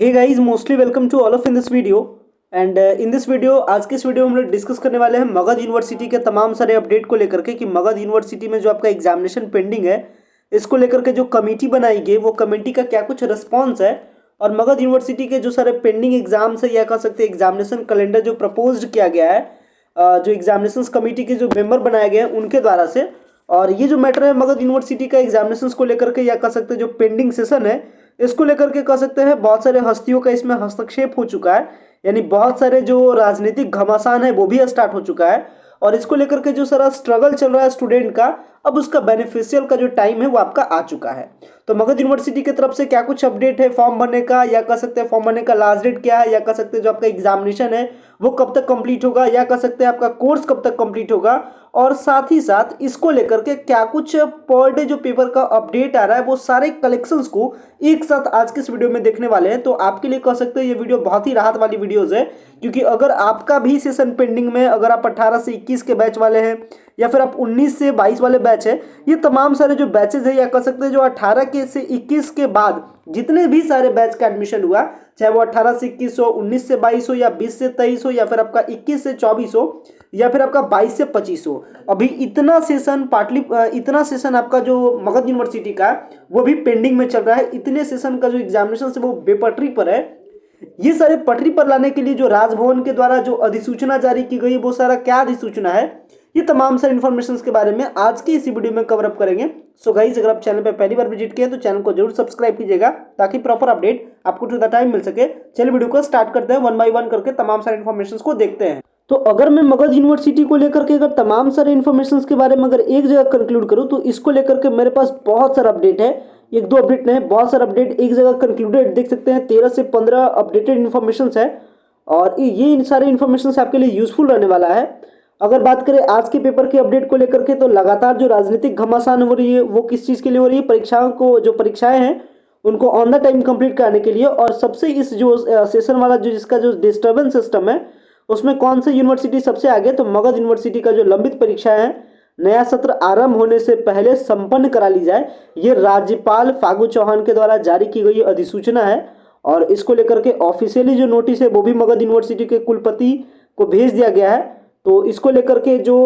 Hey guys, mostly welcome to all of in this video. And in this video, आज के इस video में हम लोग डिस्कस करने वाले हैं मगध यूनिवर्सिटी के तमाम सारे अपडेट को लेकर के कि मगध यूनिवर्सिटी में जो आपका एग्जामिनेशन पेंडिंग है, इसको लेकर के जो कमेटी बनाई गई वो कमेटी का क्या कुछ रिस्पॉन्स है, और मगध यूनिवर्सिटी के जो सारे पेंडिंग एग्जाम्स है या कह सकते हैं एग्जामिनेशन कैलेंडर जो प्रपोज्ड किया गया है, जो एग्जामिनेशन कमेटी के जो मेंबर बनाए गए हैं उनके द्वारा से। और ये जो मैटर है मगध यूनिवर्सिटी का एग्जामिनेशन को लेकर के या कह सकते हैं जो पेंडिंग सेशन है, इसको लेकर के कह सकते हैं बहुत सारे हस्तियों का इसमें हस्तक्षेप हो चुका है। यानी बहुत सारे जो राजनीतिक घमासान है वो भी स्टार्ट हो चुका है, और इसको लेकर के जो सारा स्ट्रगल चल रहा है स्टूडेंट का, अब उसका बेनिफिशियल का जो टाइम है वो आपका आ चुका है। तो मगध यूनिवर्सिटी की तरफ से क्या कुछ अपडेट है फॉर्म भरने का, या कह सकते हैं फॉर्म भरने का लास्ट डेट क्या है, या कह सकते हैं जो आपका एग्जामिनेशन है वो कब तक कंप्लीट होगा, या कह सकते हैं आपका कोर्स कब तक कंप्लीट होगा, और साथ ही साथ इसको लेकर के क्या कुछ पर डे जो पेपर का अपडेट आ रहा है वो सारे कलेक्शंस को एक साथ आज के इस वीडियो में देखने वाले हैं। तो आपके लिए कह सकते हैं ये वीडियो बहुत ही राहत वाली वीडियोज है, क्योंकि अगर आपका भी सेशन पेंडिंग में, अगर आप 18 से 21 के बैच वाले हैं या फिर आप 19 से 22 वाले बैच है, ये तमाम सारे जो बैचेज है या कह सकते हैं जो 18 के से 21 के बाद जितने भी सारे बैच का एडमिशन हुआ, चाहे वो 18 से 21 हो, 19 से 22 हो, या 20 से 23 हो, या फिर आपका 21 से 24 हो, या फिर आपका 22 से 25 हो, अभी इतना सेशन इतना सेशन आपका जो मगध यूनिवर्सिटी का वो भी पेंडिंग में चल रहा है। इतने सेशन का जो एग्जामिनेशन है वो बेपटरी पर है। ये सारे पटरी पर लाने के लिए जो राजभवन के द्वारा जो अधिसूचना जारी की गई है, वो सारा क्या अधिसूचना है, ये तमाम सारे इन्फॉर्मेशन के बारे में आज की इसी वीडियो में कवर अप करेंगे। सो गाइस, अगर आप चैनल पर पहली बार विजिट किए तो चैनल को जरूर सब्सक्राइब कीजिएगा, ताकि प्रॉपर अपडेट आपको टू द टाइम मिल सके। चलिए वीडियो को स्टार्ट करते हैं, वन बाय वन करके तमाम सारे इन्फॉर्मेशन को देखते हैं। तो अगर मैं मगध यूनिवर्सिटी को लेकर के अगर तमाम सारे इन्फॉर्मेशन के बारे में अगर एक जगह कंक्लूड करूं, तो इसको लेकर के मेरे पास बहुत सारा अपडेट है। एक दो अपडेट नहीं, बहुत सारा अपडेट एक जगह कंक्लूडेड देख सकते हैं। 13 से 15 अपडेटेड इन्फॉर्मेशन है, और ये सारे इन्फॉर्मेशन आपके लिए यूजफुल रहने वाला है। अगर बात करें आज के पेपर के अपडेट को लेकर के, तो लगातार जो राजनीतिक घमासान हो रही है वो किस चीज़ के लिए हो रही है, परीक्षाएं हैं उनको ऑन द टाइम कंप्लीट कराने के लिए। और सबसे इस जो सेशन वाला जो जिसका जो डिस्टर्बेंस सिस्टम है, उसमें कौन सी यूनिवर्सिटी सबसे आगे, तो मगध यूनिवर्सिटी का जो लंबित परीक्षाएं हैं नया सत्र आरंभ होने से पहले संपन्न करा ली जाए, ये राज्यपाल फागू चौहान के द्वारा जारी की गई अधिसूचना है। और इसको लेकर के ऑफिशियली जो नोटिस है वो भी मगध यूनिवर्सिटी के कुलपति को भेज दिया गया है। तो इसको लेकर के जो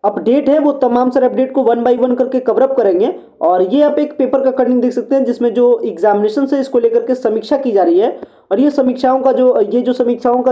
अपडेट है वो तमाम सारे अपडेट को वन बाय वन करके कवर अप करेंगे। और ये आप एक पेपर का कटिंग देख सकते हैं, जिसमें जो एग्जामिनेशन है इसको लेकर के समीक्षा की जा रही है। और ये समीक्षाओं का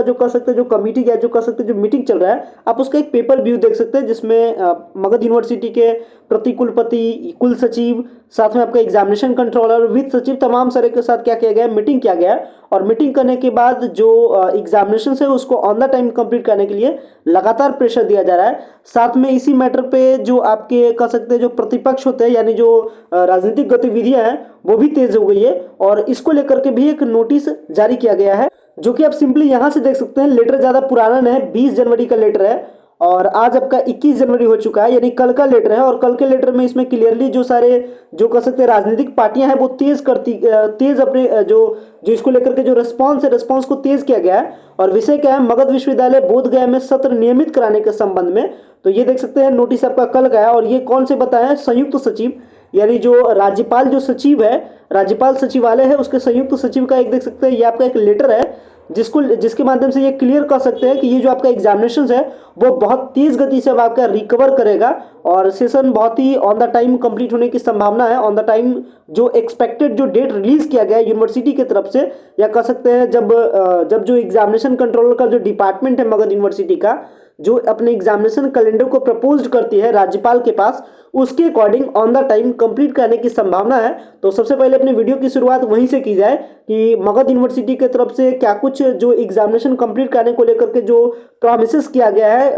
जो कह सकते हैं जो कमेटी या जो कह सकते हैं जो मीटिंग चल रहा है, आप उसका एक पेपर व्यू देख सकते हैं, जिसमें मगध यूनिवर्सिटी के प्रति कुलपति, कुल सचिव, साथ में आपका एग्जामिनेशन कंट्रोलर, वित्त सचिव, तमाम सारे के साथ क्या किया गया है, मीटिंग किया गया है। और मीटिंग करने के बाद जो एग्जामिनेशन है उसको ऑन द टाइम कंप्लीट करने के लिए लगातार प्रेशर दिया जा रहा है। साथ में इसी मैटर पे जो आपके कह सकते हैं जो प्रतिपक्ष होते हैं, यानी जो राजनीतिक गतिविधियां हैं, वो भी तेज हो गई है। और इसको लेकर के भी एक नोटिस जारी किया गया है, जो कि आप सिंपली यहां से देख सकते हैं। लेटर ज्यादा पुराना नहीं है, 20 जनवरी का लेटर है, और आज आपका 21 जनवरी हो चुका है, यानी कल का लेटर है। और कल के लेटर में इसमें क्लियरली जो सारे जो कह सकते हैं राजनीतिक पार्टियां हैं वो तेज अपने जो इसको लेकर के जो रेस्पॉन्स को तेज किया गया है। और विषय क्या है, मगध विश्वविद्यालय बोधगया में सत्र नियमित कराने के संबंध में। तो ये देख सकते हैं नोटिस आपका कल गया, और ये कौन से बताया, संयुक्त सचिव, यानी जो राज्यपाल जो सचिव है, राज्यपाल सचिवालय है, उसके संयुक्त सचिव का एक देख सकते हैं ये आपका एक लेटर है, जिसके माध्यम से ये क्लियर कर सकते हैं कि ये जो आपका एग्जामिनेशन है वो बहुत तेज गति से अब आपका रिकवर करेगा, और सेशन बहुत ही ऑन द टाइम कंप्लीट होने की संभावना है। ऑन द टाइम जो एक्सपेक्टेड जो डेट रिलीज किया गया है यूनिवर्सिटी की तरफ से, या कह सकते हैं जब जो एग्जामिनेशन कंट्रोलर का जो डिपार्टमेंट है मगध यूनिवर्सिटी का, जो अपने एग्जामिनेशन कैलेंडर को प्रपोज करती है राज्यपाल के पास, उसके according on the time complete करने की संभावना है। तो सबसे पहले अपने वीडियो की शुरुआत वहीं से की जाए कि मगध यूनिवर्सिटी की तरफ से क्या कुछ जो एग्जामिनेशन कंप्लीट करने को लेकर के जो प्रॉमिसेस किया गया है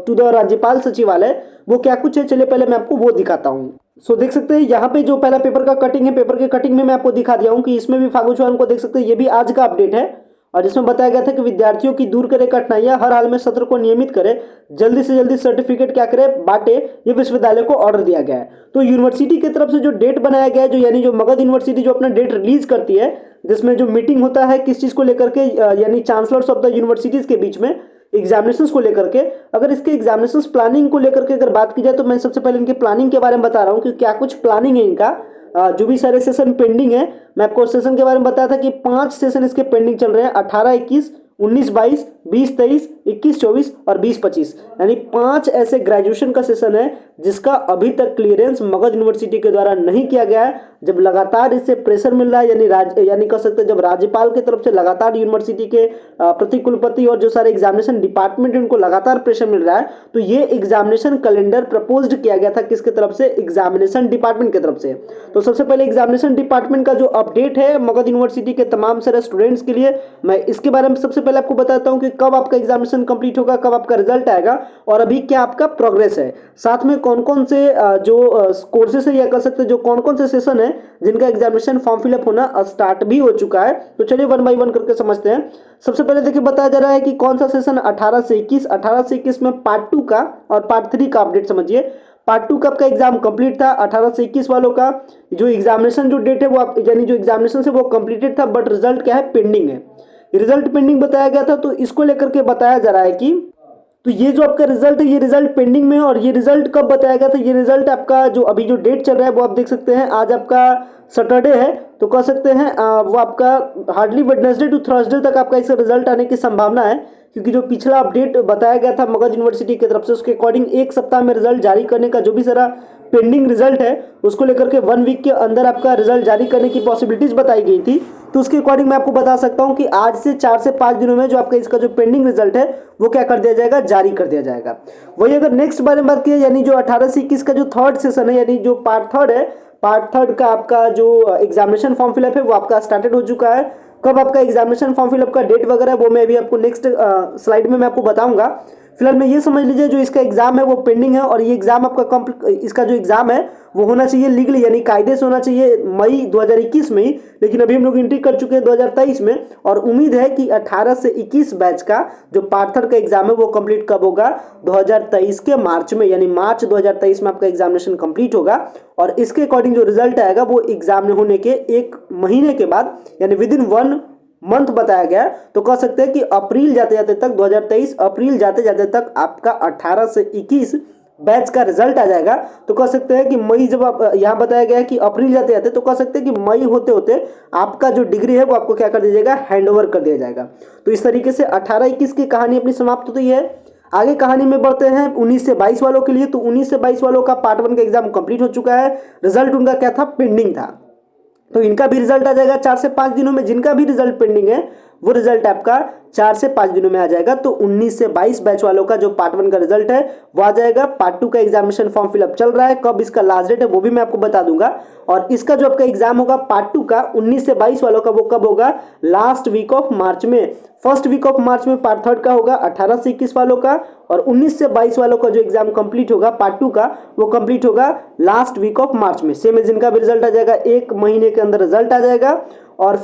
टू द राज्यपाल सचिवालय, वो क्या कुछ है। चलिए पहले मैं आपको वो दिखाता हूँ। सो देख सकते हैं यहाँ पे जो पहला पेपर का कटिंग है, पेपर के कटिंग में मैं आपको दिखा दिया हूँ कि इसमें भी फागू चौहान को देख सकते हैं, ये भी आज का अपडेट है। और इसमें बताया गया था कि विद्यार्थियों की दूर करे कठिनाइयां, हर हाल में सत्र को नियमित करे, जल्दी से जल्दी सर्टिफिकेट क्या करे, बांटे, ये विश्वविद्यालय को ऑर्डर दिया गया है। तो यूनिवर्सिटी की तरफ से जो डेट बनाया गया है, जो यानी जो मगध यूनिवर्सिटी जो अपना डेट रिलीज करती है, जिसमें जो मीटिंग होता है किस चीज को लेकर के, यानी चांसलर्स ऑफ द यूनिवर्सिटीज के बीच में एग्जामिनेशंस को लेकर के। अगर इसके एग्जामिनेशंस प्लानिंग को लेकर के अगर बात की जाए, तो मैं सबसे पहले इनके प्लानिंग के बारे में बता रहा हूँ कि क्या कुछ प्लानिंग है इनका। जो भी सारे सेशन पेंडिंग है, मैं आपको सेशन के बारे में बताया था कि 5 सेशन इसके पेंडिंग चल रहे हैं, 18-21, 19-22, 20-23, 21-24 और 20-25, यानी 5 ऐसे ग्रेजुएशन का सेशन है जिसका अभी तक क्लियरेंस मगध यूनिवर्सिटी के द्वारा नहीं किया गया है। जब लगातार इससे प्रेशर मिल रहा है, यानी कह सकते हैं जब राज्यपाल की तरफ से लगातार यूनिवर्सिटी के प्रति कुलपति और जो सारे एग्जामिनेशन डिपार्टमेंट उनको लगातार प्रेशर मिल रहा है, तो ये एग्जामिनेशन कैलेंडर प्रपोज्ड किया गया था किसके तरफ से, एग्जामिनेशन डिपार्टमेंट की तरफ से। तो सबसे पहले एग्जामिनेशन डिपार्टमेंट का जो अपडेट है मगध यूनिवर्सिटी के तमाम सारे स्टूडेंट्स के लिए, मैं इसके बारे में सबसे पहले आपको बताता हूं कि कब आपका एग्जामिनेशन कंप्लीट होगा, कब आपका रिजल्ट आएगा और अभी क्या आपका प्रोग्रेस है, साथ में कौन कौन से जो कोर्सेस है या कह सकते हैं जो कौन कौन से सेशन है जिनका एग्जामिनेशन फॉर्म फिलअप होना स्टार्ट भी हो चुका है। तो चलिए 1 बाय 1 करके समझते हैं। सबसे पहले देखिए बताया जा रहा है कि कौन सा सेशन 18 से 21 में पार्ट 2 का और पार्ट 3 का अपडेट समझिए। पार्ट 2 का आपका एग्जाम कंप्लीट था, 18 से 21 वालों का जो एग्जामिनेशन जो डेट है वो यानी जो एग्जामिनेशन से वो कंप्लीटेड था, बट रिजल्ट क्या है, पेंडिंग है। रिजल्ट पेंडिंग बताया गया था, तो इसको लेकर के बताया जा रहा है कि तो ये जो आपका रिजल्ट है ये रिजल्ट पेंडिंग में है। और ये रिजल्ट कब बताया गया था, ये रिजल्ट आपका जो अभी जो डेट चल रहा है वो आप देख सकते हैं, आज आपका सैटरडे है, तो कह सकते हैं वो आपका हार्डली वेडनेसडे टू थर्सडे तक आपका इसका रिजल्ट आने की संभावना है, क्योंकि जो पिछला अपडेट बताया गया था मगध यूनिवर्सिटी की तरफ से उसके अकॉर्डिंग 1 सप्ताह में रिजल्ट जारी करने का जो भी सारा पेंडिंग रिजल्ट है उसको लेकर के 1 वीक के अंदर आपका रिजल्ट जारी करने की पॉसिबिलिटीज बताई गई थी। तो उसके अकॉर्डिंग मैं आपको बता सकता हूं कि आज से 4 से 5 दिनों में जो आपका इसका जो पेंडिंग रिजल्ट है वो क्या कर दिया जाएगा, जारी कर दिया जाएगा। वही अगर नेक्स्ट बारे में बात की, यानी जो 18 से 21 का जो थर्ड सेशन है, यानी जो पार्ट थर्ड है, पार्ट थर्ड का आपका जो एग्जामिनेशन फॉर्म फिलअप है वो आपका स्टार्टेड हो चुका है। कब आपका एग्जामिनेशन फॉर्म फिलअप का डेट वगैरह वो मैं अभी आपको नेक्स्ट स्लाइड में मैं आपको बताऊंगा। फिलहाल में ये समझ लीजिए जो इसका एग्जाम है वो पेंडिंग है, और ये एग्जाम आपका इसका जो एग्जाम है वो होना चाहिए लीगली, यानी कायदे से होना चाहिए मई 2021 में ही, लेकिन अभी हम लोग एंट्री कर चुके हैं 2023 में, और उम्मीद है कि 18 से 21 बैच का जो पार्ट थर्ड का एग्जाम है वो कंप्लीट कब होगा, 2023 के मार्च में, यानी मार्च 2023 में आपका एग्जामिनेशन कंप्लीट होगा। और इसके अकॉर्डिंग जो रिजल्ट आएगा वो एग्जाम होने के 1 महीने के बाद, यानी विद इन 1 मंथ बताया गया है। तो कह सकते हैं कि अप्रैल जाते जाते तक 2023 अप्रैल जाते जाते तक आपका 18 से 21 बैच का रिजल्ट आ जाएगा। तो कह सकते हैं कि मई, जब आप यहाँ बताया गया है कि अप्रैल जाते जाते, तो कह सकते हैं कि मई होते होते आपका जो डिग्री है वो आपको क्या कर दिया जाएगा, हैंड ओवर कर दिया जाएगा। तो इस तरीके से 18-21 की कहानी अपनी समाप्त होती है। आगे कहानी में बढ़ते हैं 19 से 22 वालों के लिए। तो 19 से 22 वालों का पार्ट 1 का एग्जाम कंप्लीट हो चुका है, रिजल्ट उनका क्या था, पेंडिंग था। तो इनका भी रिजल्ट आ जाएगा 4 से 5 दिनों में। जिनका भी रिजल्ट पेंडिंग है वो रिजल्ट आपका 4 से 5 दिनों में आ जाएगा। तो 19 से 22 बैच वालों का जो पार्ट 1 का रिजल्ट है वो आ जाएगा। पार्ट 2 का एग्जामिनेशन फॉर्म फिलअप चल रहा है, कब इसका लास्ट डेट है वो भी मैं आपको बता दूंगा। और इसका जो आपका एग्जाम होगा पार्ट 2 का 19 से 22 वालों का वो कब होगा, लास्ट वीक ऑफ मार्च में, फर्स्ट वीक ऑफ मार्च में पार्ट थर्ड का होगा 18 से 21 वालों का। और 19 से 22 वालों का जो एग्जाम कंप्लीट होगा पार्ट 2 का वो कंप्लीट होगा लास्ट वीक ऑफ मार्च में। सेम जिनका भी रिजल्ट आ जाएगा 1 महीने के अंदर रिजल्ट आ जाएगा। और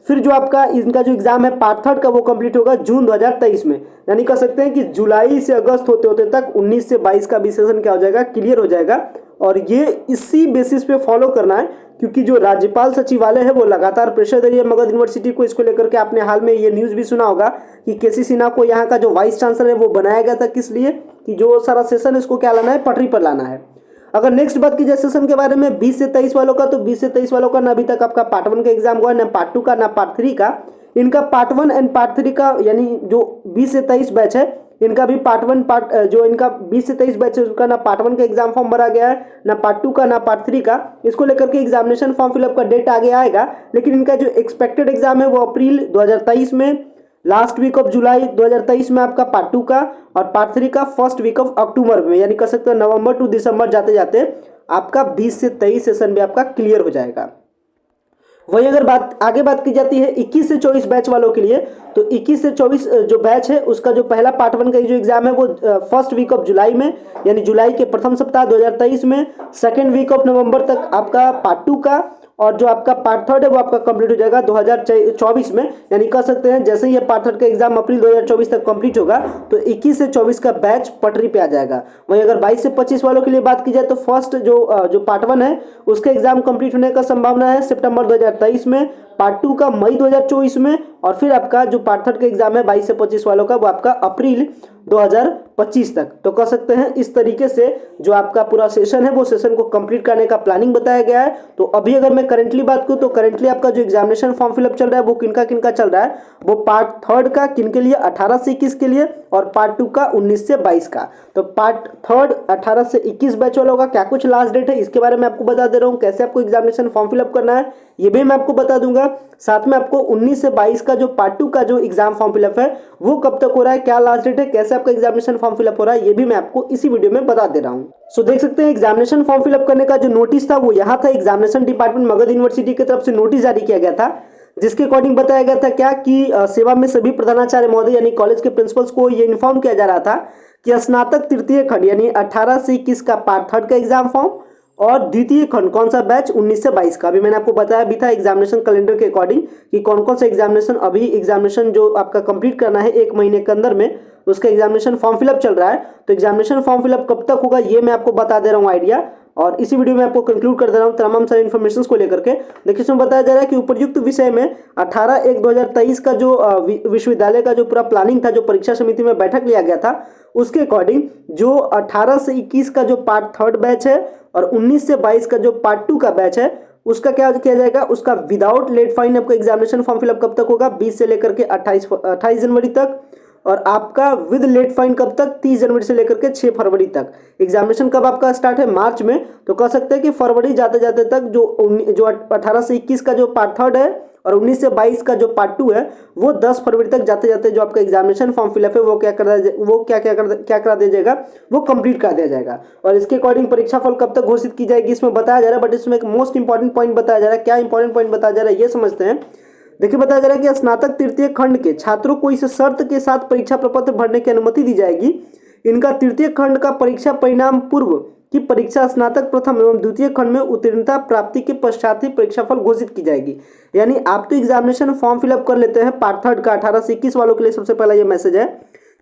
फिर जो आपका इनका जो एग्जाम है पार्ट थर्ड का वो कंप्लीट होगा जून 2023 में। यानी कह सकते हैं कि जुलाई से अगस्त होते होते तक 19 से 22 का भी सेशन क्या हो जाएगा, क्लियर हो जाएगा। और ये इसी बेसिस पे फॉलो करना है, क्योंकि जो राज्यपाल सचिवालय है वो लगातार प्रेशर दे रही है मगध यूनिवर्सिटी को। इसको लेकर के आपने हाल में ये न्यूज़ भी सुना होगा कि केसी सिन्हा को यहाँ का जो वाइस चांसलर है वो बनाया गया था, किस लिए, कि जो सारा सेशन इसको क्या लाना है, पटरी पर लाना है। अगर नेक्स्ट बात की जाए सेशन के बारे में 20 से 23 वालों का, तो 20 से 23 वालों का ना अभी तक आपका पार्ट 1 का एग्जाम हुआ, ना पार्ट 2 का, ना पार्ट 3 का। इनका पार्ट 1 एंड पार्ट 3 का, यानी जो 20 से 23 बैच है इनका भी पार्ट 1 जो इनका 20 से 23 बैच है उसका ना पार्ट 1 का एग्जाम फॉर्म भरा गया है, ना पार्ट 2 का, ना पार्ट 3 का। इसको लेकर के एग्जामिनेशन फॉर्म फिलअप का डेट आगे आएगा, लेकिन इनका जो एक्सपेक्टेड एग्जाम है वो अप्रैल 2023 में, लास्ट वीक ऑफ जुलाई 2023 में आपका पार्ट 2 का, और पार्ट 3 का फर्स्ट वीक ऑफ अक्टूबर में, यानी कह सकते हैं नवंबर टू दिसंबर जाते जाते आपका 20 से 23 सेशन भी आपका क्लियर हो जाएगा। वही अगर आगे बात की जाती है 21 से 24 बैच वालों के लिए, तो 21 से 24 जो बैच है उसका जो पहला पार्ट 1 का जो एग्जाम है वो फर्स्ट वीक ऑफ जुलाई में, यानी जुलाई के प्रथम सप्ताह 2023 में, सेकेंड वीक ऑफ नवंबर तक आपका पार्ट 2 का, और जो आपका पार्ट थर्ड है वो आपका कंप्लीट हो जाएगा 2024 में। यानी कह सकते हैं जैसे ही ये पार्ट थर्ड का एग्जाम अप्रैल 2024 तक कंप्लीट होगा तो 21 से 24 का बैच पटरी पे आ जाएगा। वहीं अगर 22 से 25 वालों के लिए बात की जाए तो फर्स्ट जो पार्ट 1 है उसका एग्जाम कंप्लीट होने का संभावना है सितंबर 2023 में, पार्ट 2 का मई 2024 में, और फिर आपका जो पार्ट थर्ड का एग्जाम है 22 से 25 वालों का वो आपका अप्रैल 2025 तक। तो कह सकते हैं इस तरीके से जो आपका पूरा सेशन है वो सेशन को कंप्लीट करने का प्लानिंग बताया गया है। तो अभी अगर मैं करंटली बात करूँ तो करंटली आपका जो एग्जामिनेशन फॉर्म फिलअप चल रहा है वो किनका किनका चल रहा है, वो पार्ट थर्ड का किनके लिए 18 से 21 के लिए और पार्ट टू का 19 से 22 का। तो पार्ट थर्ड 18 से 21 बैच वाला होगा। क्या कुछ लास्ट डेट है इसके बारे में आपको बता दे रहा हूँ, कैसे आपको एग्जामिनेशन फॉर्म फिलअप करना है ये भी मैं आपको बता दूंगा। साथ में आपको 19 से 22 का जो पार्ट टू का जो एग्जाम फॉर्म फिलअप है वो कब तक हो रहा है, क्या लास्ट डेट है, कैसे आपका एग्जामिनेशन फॉर्म फिलअप हो रहा है ये भी मैं आपको इसी वीडियो में बता दे रहा हूँ। सो देख सकते हैं एग्जामिनेशन फॉर्म फिलअप करने का जो नोटिस था वो यहाँ था। एग्जामिनेशन डिपार्टमेंट मगध यूनिवर्सिटी की तरफ से नोटिस जारी किया गया था जिसके अकॉर्डिंग बताया गया था क्या कि सेवा में सभी प्रधानाचार्य महोदय यानी कॉलेज के प्रिंसिपल्स को ये इन्फॉर्म किया जा रहा था कि स्नातक तृतीय खंड यानी 18 से 21 का पार्ट थर्ड का एग्जाम फॉर्म और द्वितीय खंड कौन सा बैच 19 से 22 का, अभी मैंने आपको बताया भी था एग्जामिनेशन कैलेंडर के अकॉर्डिंग कि कौन कौन सा एग्जामिनेशन अभी एग्जामिनेशन जो आपका कंप्लीट करना है 1 महीने के अंदर में उसका एग्जामिनेशन फॉर्म फिलअप चल रहा है। तो एग्जामिनेशन फॉर्म फिलअप कब तक होगा ये मैं आपको बता दे रहा हूँ आइडिया, और इसी वीडियो में आपको कंक्लूड कर दे रहा हूँ तमाम सारे इन्फॉर्मेशन को लेकर के। देखिए इसमें बताया जा रहा है कि उपयुक्त विषय में 18/1/2023 का जो विश्वविद्यालय का जो पूरा प्लानिंग था, जो परीक्षा समिति में बैठक लिया गया था उसके अकॉर्डिंग जो 18 से 21 का जो पार्ट थर्ड बैच है और 19 से 22 का जो पार्ट टू का बैच है उसका क्या किया जाएगा, उसका विदाउट लेट फाइन आपका एग्जामिनेशन फॉर्म फिलअप कब तक होगा, 20 से लेकर के 28 जनवरी तक, और आपका विद लेट फाइन कब तक, 30 जनवरी से लेकर के 6 फरवरी तक। एग्जामिनेशन कब आपका स्टार्ट है, मार्च में, तो कह सकते हैं कि फरवरी जाते जाते तक जो 18 से 21 का जो पार्ट थर्ड है और 19 से 22 का जो पार्ट टू है वो 10 फरवरी तक जाते जाते जो आपका एग्जामिनेशन फॉर्म फिलअप है वो क्या करा दिया जाएगा, वो कंप्लीट कर दिया जाएगा। और इसके अकॉर्डिंग परीक्षा फल कब तक घोषित की जाएगी इसमें बताया जा रहा है, बट इसमें एक मोस्ट इंपॉर्टेंट पॉइंट बताया जा रहा है। क्या इंपॉर्टेंट पॉइंट बताया जा रहा है ये समझते हैं। देखिए बताया जा रहा है कि स्नातक तृतीय खंड के छात्रों को इस शर्त के साथ परीक्षा प्रपत्र भरने की अनुमति दी जाएगी, इनका तृतीय खंड का परीक्षा परिणाम पूर्व की परीक्षा स्नातक प्रथम एवं द्वितीय खंड में उत्तीर्णता प्राप्ति के पश्चात ही परीक्षाफल घोषित की जाएगी। यानी आप तो एग्जामिनेशन फॉर्म फिलअप कर लेते हैं पार्ट थर्ड का 18 से 21 वालों के लिए सबसे पहला ये मैसेज है,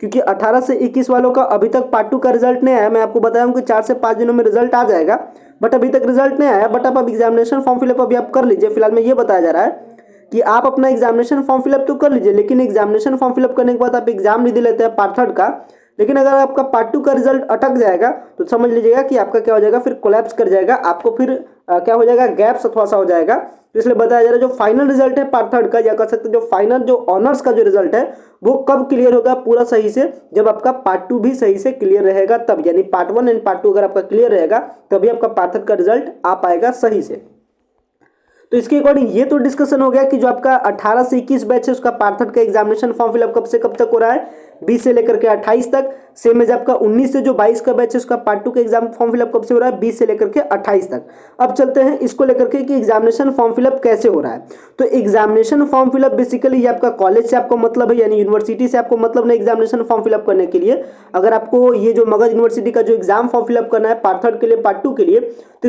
क्योंकि 18 से 21 वालों का अभी तक पार्ट टू का रिजल्ट नहीं आया। मैं आपको बताया हूँ कि 4 से 5 दिनों में रिजल्ट आ जाएगा, बट अभी तक रिजल्ट नहीं आया। बट आप एग्जामिनेशन फॉर्म फिलअप अभी आप कर लीजिए। फिलहाल में ये बताया जा रहा है कि आप अपना एग्जामिनेशन फॉर्म फिलअप तो कर लीजिए, लेकिन एग्जामिनेशन फॉर्म फिलअप करने के बाद आप एग्जाम भी दे लेते हैं पार्ट थर्ड का, लेकिन अगर आपका पार्ट टू का रिजल्ट अटक जाएगा तो समझ लीजिएगा कि आपका क्या हो जाएगा, फिर कोलैप्स कर जाएगा, आपको फिर क्या हो जाएगा, गैप्स थोड़ा सा हो जाएगा। तो इसलिए बताया जा रहा है जो फाइनल रिजल्ट है पार्ट थर्ड का, या कह सकते हैं जो फाइनल जो ऑनर्स का जो रिजल्ट है वो कब क्लियर होगा पूरा सही से, जब आपका पार्ट टू भी सही से क्लियर रहेगा तब, यानी part one and part two अगर आपका क्लियर रहेगा तभी आपका पार्ट थर्ड का रिजल्ट आ पाएगा सही से। तो इसके अकॉर्डिंग ये तो डिस्कशन हो गया कि जो आपका 18 से 21 बैच है उसका पार्ट थर्ड का एग्जामिनेशन फॉर्म फिलअप कब से कब तक हो रहा है, 20 से लेकर के 28 तक। सेम एज आपका 19 से जो 22 का बैच है उसका पार्ट टू का एग्जाम फॉर्म फिलअप कब से हो रहा है, 20 से लेकर के 28 तक। अब चलते हैं इसको लेकर के कि एग्जामिनेशन फॉर्म फिलअप कैसे हो रहा है। तो एग्जामिनेशन फॉर्म फिलअप बेसिकली ये आपका कॉलेज से आपको मतलब है, यानी यूनिवर्सिटी से आपको मतलब नहीं एग्जामिनेशन फॉर्म फिलअप करने के लिए। अगर आपको ये जो मगध यूनिवर्सिटी का जो एग्जाम फॉर्म फिलअप करना है पार्ट थर्ड के लिए, पार्ट टू के लिए, तो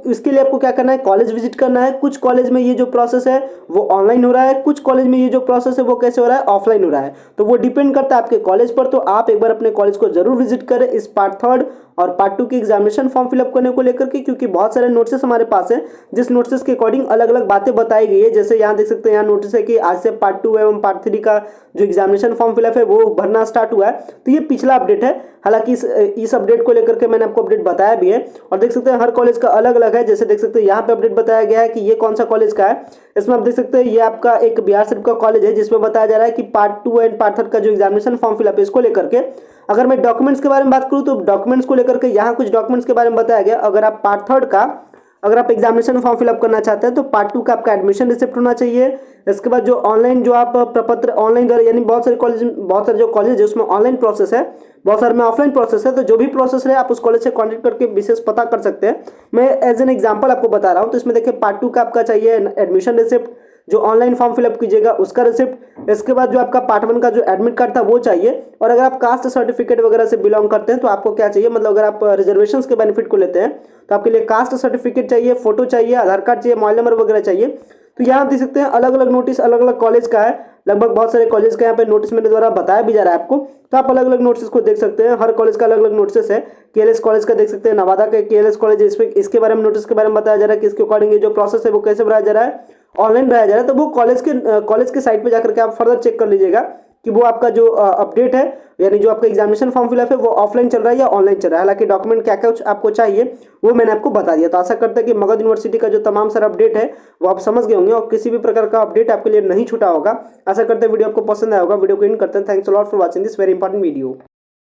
इसके लिए आपको क्या करना है, कॉलेज विजिट करना है। कुछ कॉलेज में ये जो प्रोसेस है वो ऑनलाइन हो रहा है, कुछ कॉलेज में ये जो प्रोसेस है वो कैसे हो रहा है, ऑफलाइन हो रहा है। तो वो डिपेंड करता है आपके कॉलेज पर। तो आप एक बार अपने कॉलेज को जरूर विजिट करें इस पार्ट थर्ड और पार्ट टू की एग्जामिनेशन फॉर्म फिलअप करने को लेकर के, क्योंकि बहुत सारे नोट्स हमारे पास है जिस नोट्स के अकॉर्डिंग अलग अलग बातें बताई गई है। जैसे यहाँ देख सकते हैं, यहाँ नोटिस है कि आज से पार्ट टू एवं पार्ट थ्री का जो एग्जामिनेशन फॉर्म फिलअप है वो भरना स्टार्ट हुआ है। तो ये पिछला अपडेट है, हालांकि इस अपडेट को लेकर के मैंने आपको अपडेट बताया भी है। और देख सकते हैं हर कॉलेज का अलग अलग है। जैसे देख सकते हैं यहाँ पे अपडेट बताया गया है कि ये कौन सा कॉलेज का है। इसमें आप देख सकते हैं ये आपका एक बिहार शरीफ का कॉलेज है जिसमें बताया जा रहा है कि part two and part third का जो एग्जामिनेशन फॉर्म फिलअप है इसको लेकर के, अगर मैं डॉक्यूमेंट्स के बारे में बात करूं तो डॉक्यूमेंट्स को लेकर के यहाँ कुछ डॉक्यूमेंट्स के बारे में बताया गया। अगर आप पार्ट थर्ड का अगर आप एग्जामिनेशन फॉर्म फिलअप करना चाहते हैं तो पार्ट टू का आपका एडमिशन रिसिप्ट होना चाहिए। इसके बाद जो ऑनलाइन जो आप प्रपत्र ऑनलाइन द्वारा, यानी बहुत सारे जो कॉलेज है उसमें ऑनलाइन प्रोसेस है, बहुत सारे में ऑफलाइन प्रोसेस है। तो जो भी प्रोसेस है आप उस कॉलेज से कॉन्टेक्ट करके विशेष पता कर सकते हैं। मैं एज एन एग्जाम्पल आपको बता रहा हूँ। तो इसमें देखिए पार्ट टू का आपका चाहिए एडमिशन रिसिप्ट, जो ऑनलाइन फॉर्म फिलअप कीजिएगा उसका रिसिप्ट। इसके बाद जो आपका पार्ट वन का जो एडमिट कार्ड था वो चाहिए। और अगर आप कास्ट सर्टिफिकेट वगैरह से बिलोंग करते हैं तो आपको क्या चाहिए, मतलब अगर आप रिजर्वेशन के बेनिफिट को लेते हैं तो आपके लिए कास्ट सर्टिफिकेट चाहिए, फोटो चाहिए, आधार कार्ड चाहिए, मोबाइल नंबर वगैरह चाहिए। तो यहाँ देख सकते हैं अलग अलग नोटिस अलग अलग कॉलेज का है, लगभग बहुत सारे कॉलेज का यहाँ पे नोटिस मेरे द्वारा बताया भी जा रहा है आपको। तो आप अलग अलग नोटिस को देख सकते हैं, हर कॉलेज का अलग अलग नोटिस है। केएलएस कॉलेज का देख सकते हैं, नवादा का केएलएस कॉलेज है, इसके बारे में नोटिस के बारे में बताया जा रहा है कि इसके अकॉर्डिंग ये जो प्रोसेस है वो कैसे भराया जा रहा है, ऑनलाइन भराया जा रहा है। तो वो कॉलेज के साइट पे जाकर के आप फर्दर चेक कर लीजिएगा कि वो आपका जो अपडेट है, यानी जो आपका एग्जामिनेशन फॉर्म फिलअप है वो ऑफलाइन चल रहा है या ऑनलाइन चल रहा है। हालांकि डॉक्यूमेंट क्या क्या आपको चाहिए वो मैंने आपको बता दिया। तो आशा करते हैं कि मगध यूनिवर्सिटी का जो तमाम सारा अपडेट है वो आप समझ गए होंगे और किसी भी प्रकार का अपडेट आपके लिए नहीं छूटा होगा। आशा करते हैं वीडियो आपको पसंद आया होगा। वीडियो को एंड करते हैं। Thanks a lot for watching this very important video.